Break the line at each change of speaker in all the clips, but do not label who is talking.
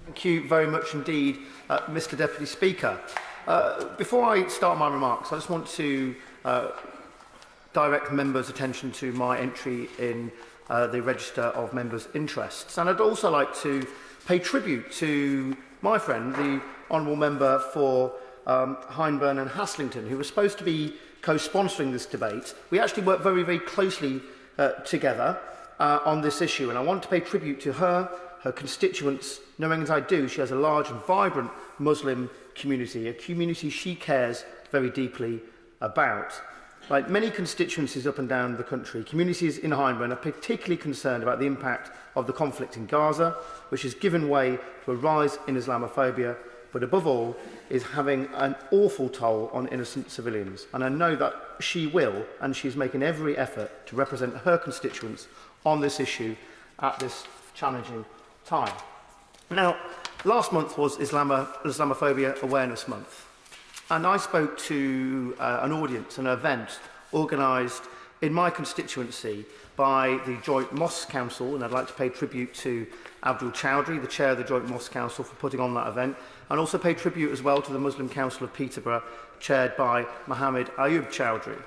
Thank you very much indeed, Mr Deputy Speaker. Before I start my remarks, I just want to direct members' attention to my entry in the Register of Members' Interests. And I'd also like to pay tribute to my friend, the Honourable Member for Hyndburn and Haslington, who was supposed to be co-sponsoring this debate. We actually worked very, very closely together on this issue, and I want to pay tribute to her constituents, knowing as I do, she has a large and vibrant Muslim community, a community she cares very deeply about. Like many constituencies up and down the country, communities in Hyndburn are particularly concerned about the impact of the conflict in Gaza, which has given way to a rise in Islamophobia, but above all is having an awful toll on innocent civilians. And I know that she will, and she's making every effort to represent her constituents on this issue at this challenging time. Now, last month was Islamophobia Awareness Month, and I spoke to an audience, an event organised in my constituency by the Joint Mosque Council, and I'd like to pay tribute to Abdul Chowdhury, the chair of the Joint Mosque Council, for putting on that event, and also pay tribute as well to the Muslim Council of Peterborough, chaired by Mohammed Ayub Chowdhury.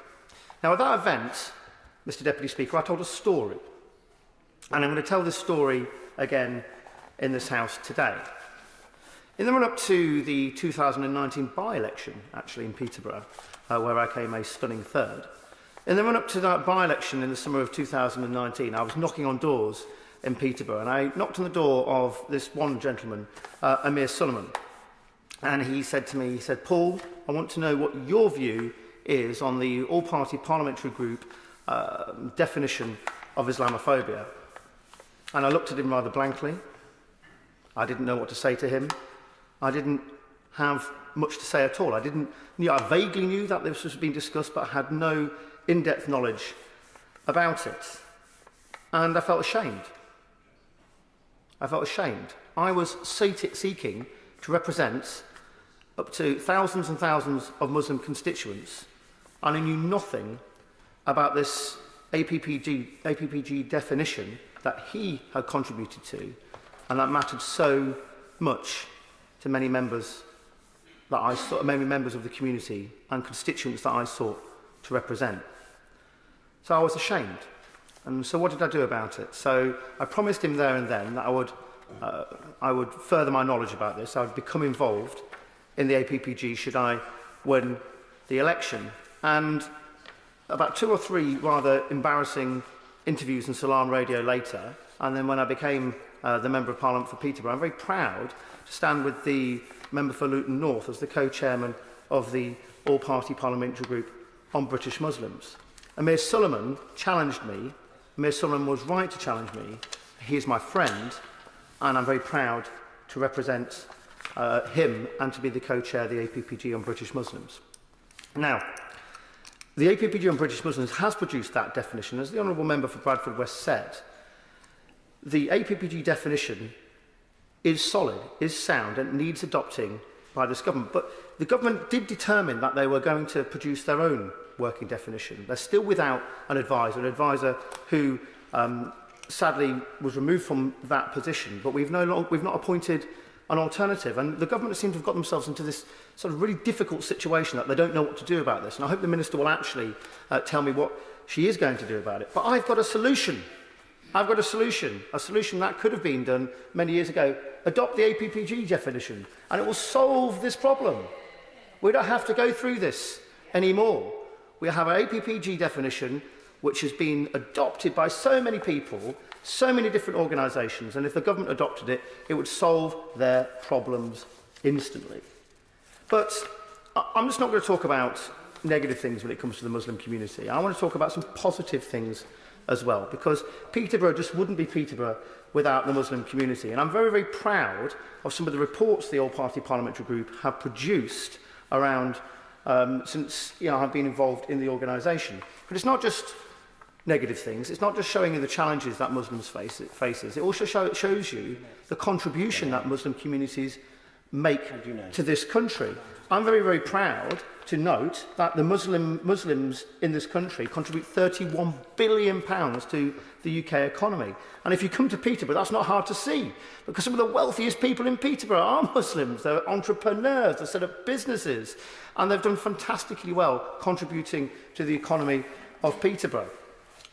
Now, at that event, Mr Deputy Speaker, I told a story, and I'm going to tell this story again in this House today. In the run-up to the 2019 by-election, actually in Peterborough, where I came a stunning third, in the run-up to that by-election in the summer of 2019, I was knocking on doors in Peterborough, and I knocked on the door of this one gentleman, Amir Sullivan, and he said to me, he said, "Paul, I want to know what your view is on the all-party parliamentary group definition of Islamophobia." And I looked at him rather blankly. I didn't know what to say to him. I didn't have much to say at all. I vaguely knew that this was being discussed, but I had no in-depth knowledge about it. And I felt ashamed. I felt ashamed. I was seeking to represent up to thousands and thousands of Muslim constituents, and I knew nothing about this APPG definition that he had contributed to, and that mattered so much to many members many members of the community and constituents that I sought to represent. So I was ashamed. And so what did I do about it? So I promised him there and then that I would further my knowledge about this. I would become involved in the APPG should I win the election. And about 2 or 3 rather embarrassing interviews on Salam Radio later, and then when I became the Member of Parliament for Peterborough, I'm very proud to stand with the Member for Luton North as the co-chairman of the all-party parliamentary group on British Muslims. Amir Sullivan challenged me. Amir Sullivan was right to challenge me. He is my friend, and I'm very proud to represent him and to be the co-chair of the APPG on British Muslims. Now, the APPG on British Muslims has produced that definition. As the Honourable Member for Bradford West said, the APPG definition is solid, is sound, and needs adopting by this government. But the government did determine that they were going to produce their own working definition. They're still without an advisor who sadly was removed from that position. But we've not appointed an alternative, and the government seems to have got themselves into this sort of really difficult situation that they don't know what to do about this. And I hope the Minister will actually tell me what she is going to do about it. But I've got a solution. I've got a solution that could have been done many years ago. Adopt the APPG definition, and it will solve this problem. We don't have to go through this anymore. We have an APPG definition which has been adopted by so many people, so many different organisations, and if the government adopted it, it would solve their problems instantly. But I'm just not going to talk about negative things when it comes to the Muslim community. I want to talk about some positive things as well, because Peterborough just wouldn't be Peterborough without the Muslim community. And I'm very, very proud of some of the reports the all-party parliamentary group have produced around since I've been involved in the organisation. But it's not just negative things. It's not just showing you the challenges that Muslims faces. It also shows you the contribution that Muslim communities make to this country. I'm very, very proud to note that the Muslims in this country contribute £31 billion to the UK economy. And if you come to Peterborough, that's not hard to see, because some of the wealthiest people in Peterborough are Muslims. They're entrepreneurs, they've set up businesses, and they've done fantastically well contributing to the economy of Peterborough.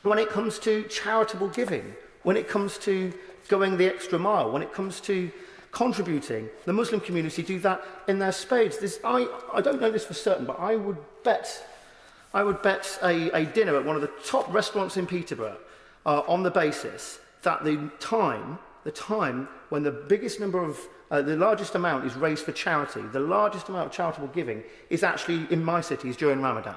When it comes to charitable giving, when it comes to going the extra mile, when it comes to contributing, the Muslim community do that in their spades. I don't know this for certain, but I would bet a dinner at one of the top restaurants in Peterborough on the basis that the time when the biggest number of the largest amount is raised for charity, the largest amount of charitable giving is actually in my cities during Ramadan.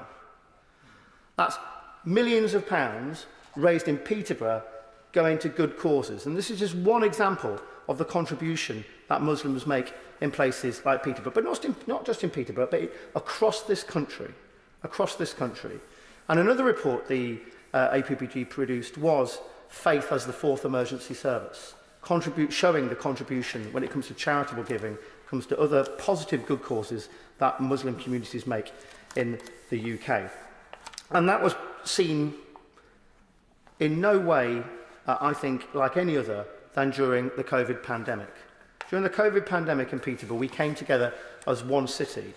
That's millions of pounds raised in Peterborough going to good causes. And this is just one example of the contribution that Muslims make in places like Peterborough, but not just in Peterborough, but across this country. And another report the APPG produced was Faith as the Fourth Emergency Service, showing the contribution when it comes to charitable giving, comes to other positive good causes that Muslim communities make in the UK. And that was seen in no way, I think, like any other than during the COVID pandemic. During the COVID pandemic in Peterborough, we came together as one city.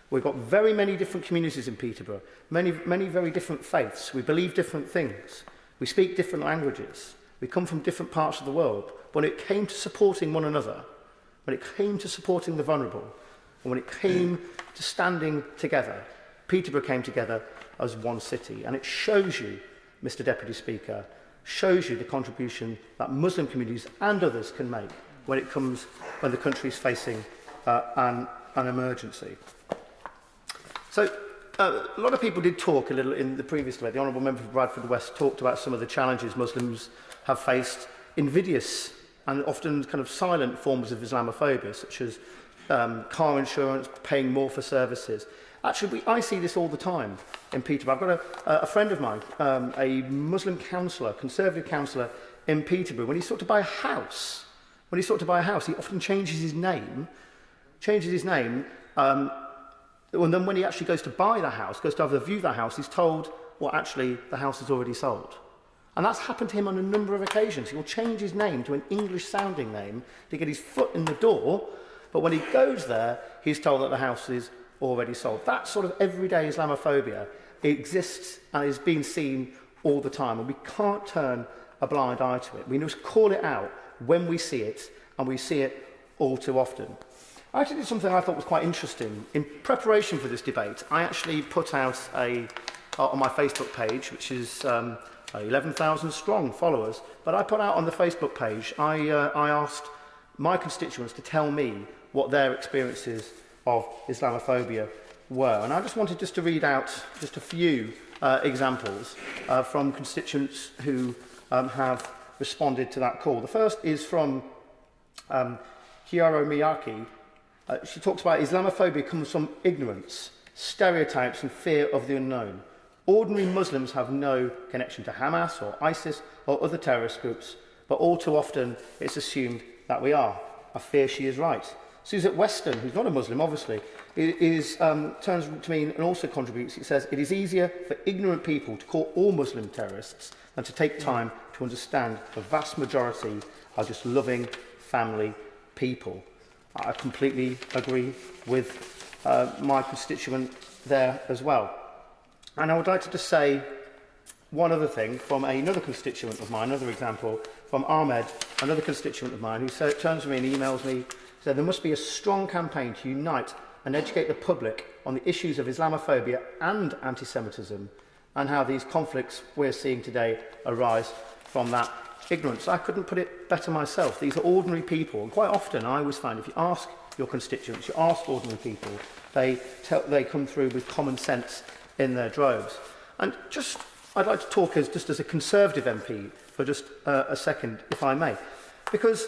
We've got very many different communities in Peterborough, many very different faiths. We believe different things. We speak different languages. We come from different parts of the world. But when it came to supporting one another, when it came to supporting the vulnerable, and when it came to standing together, Peterborough came together as one city. And it shows you, Mr. Deputy Speaker, shows you the contribution that Muslim communities and others can make when the country is facing an emergency. So a lot of people did talk a little in the previous debate. The Honourable Member for Bradford West talked about some of the challenges Muslims have faced, invidious and often kind of silent forms of Islamophobia, such as car insurance, paying more for services. Actually, I see this all the time in Peterborough. I've got a friend of mine, a Muslim councillor, conservative councillor in Peterborough. When he's sought to buy a house, he often changes his name. And then when he actually goes to buy the house, goes to have a view of the house, he's told, well, actually, the house is already sold. And that's happened to him on a number of occasions. He will change his name to an English-sounding name to get his foot in the door, but when he goes there, he's told that the house is already sold. That sort of everyday Islamophobia exists and is being seen all the time, and we can't turn a blind eye to it. We must call it out when we see it, and we see it all too often. I actually did something I thought was quite interesting. In preparation for this debate, I actually put out on my Facebook page, which is 11,000 strong followers, but I put out on the Facebook page, I asked my constituents to tell me what their experiences of Islamophobia were. And I just wanted to read out just a few examples from constituents who have responded to that call. The first is from Kiaro Miyake. She talks about Islamophobia comes from ignorance, stereotypes and fear of the unknown. Ordinary Muslims have no connection to Hamas or ISIS or other terrorist groups, but all too often it's assumed that we are. I fear she is right. Suzette Weston, who's not a Muslim, obviously, turns to me and also contributes. It says, it is easier for ignorant people to call all Muslim terrorists than to take time to understand the vast majority are just loving family people. I completely agree with my constituent there as well. And I would like to just say one other thing from another constituent of mine, another example, from Ahmed, another constituent of mine, who turns to me and emails me, said there must be a strong campaign to unite and educate the public on the issues of Islamophobia and anti-Semitism and how these conflicts we're seeing today arise from that ignorance. I couldn't put it better myself. These are ordinary people, and quite often I always find if you ask your constituents, you ask ordinary people, they come through with common sense in their droves. And I'd like to talk just as a Conservative MP for just a second, if I may, because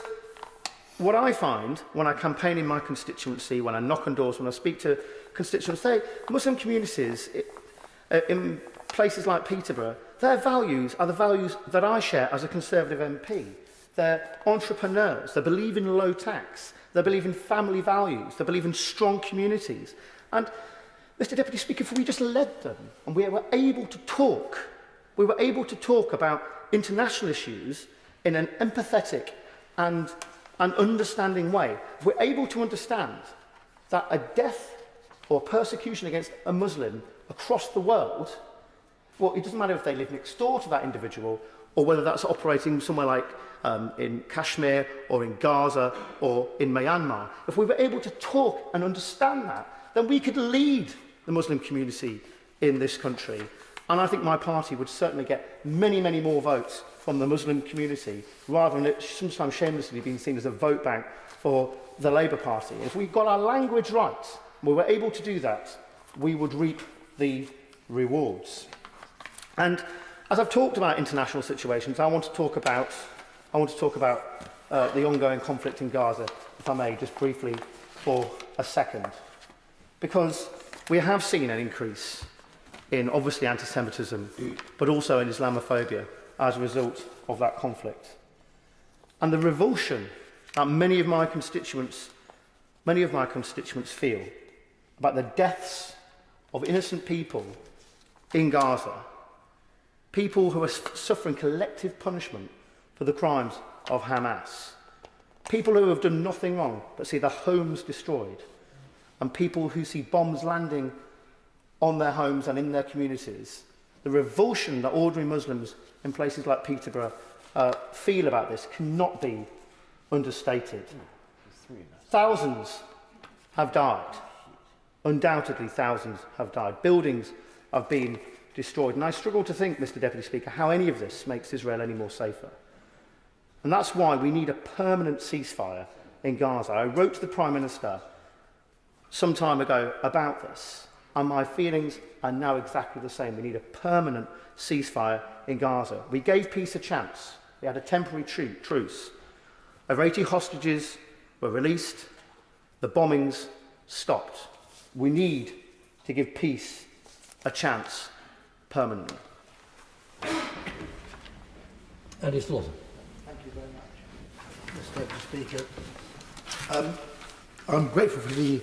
what I find when I campaign in my constituency, when I knock on doors, when I speak to constituents, Muslim communities in places like Peterborough, their values are the values that I share as a Conservative MP. They're entrepreneurs. They believe in low tax. They believe in family values. They believe in strong communities. And, Mr. Deputy Speaker, if we just led them and we were able to talk, about international issues in an empathetic and an understanding way, if we're able to understand that a death or persecution against a Muslim across the world, well, it doesn't matter if they live next door to that individual or whether that's operating somewhere like in Kashmir or in Gaza or in Myanmar. If we were able to talk and understand that, then we could lead the Muslim community in this country. And I think my party would certainly get many, many more votes from the Muslim community, rather than it sometimes shamelessly being seen as a vote bank for the Labour Party. If we got our language right, and we were able to do that, we would reap the rewards. And as I've talked about international situations, I want to talk about the ongoing conflict in Gaza, if I may, just briefly for a second. Because we have seen an increase in, obviously, anti-Semitism, but also in Islamophobia as a result of that conflict. And the revulsion that many of my constituents feel about the deaths of innocent people in Gaza, people who are suffering collective punishment for the crimes of Hamas, people who have done nothing wrong but see their homes destroyed, and people who see bombs landing on their homes and in their communities. The revulsion that ordinary Muslims in places like Peterborough feel about this cannot be understated. Thousands have died. Undoubtedly, thousands have died. Buildings have been destroyed. And I struggle to think, Mr. Deputy Speaker, how any of this makes Israel any more safer. And that's why we need a permanent ceasefire in Gaza. I wrote to the Prime Minister some time ago about this, and my feelings are now exactly the same. We need a permanent ceasefire in Gaza. We gave peace a chance. We had a temporary truce. Over 80 hostages were released. The bombings stopped. We need to give peace a chance permanently.
Andy Slaughter.
Thank you very much, Mr. Deputy Speaker. I'm grateful for the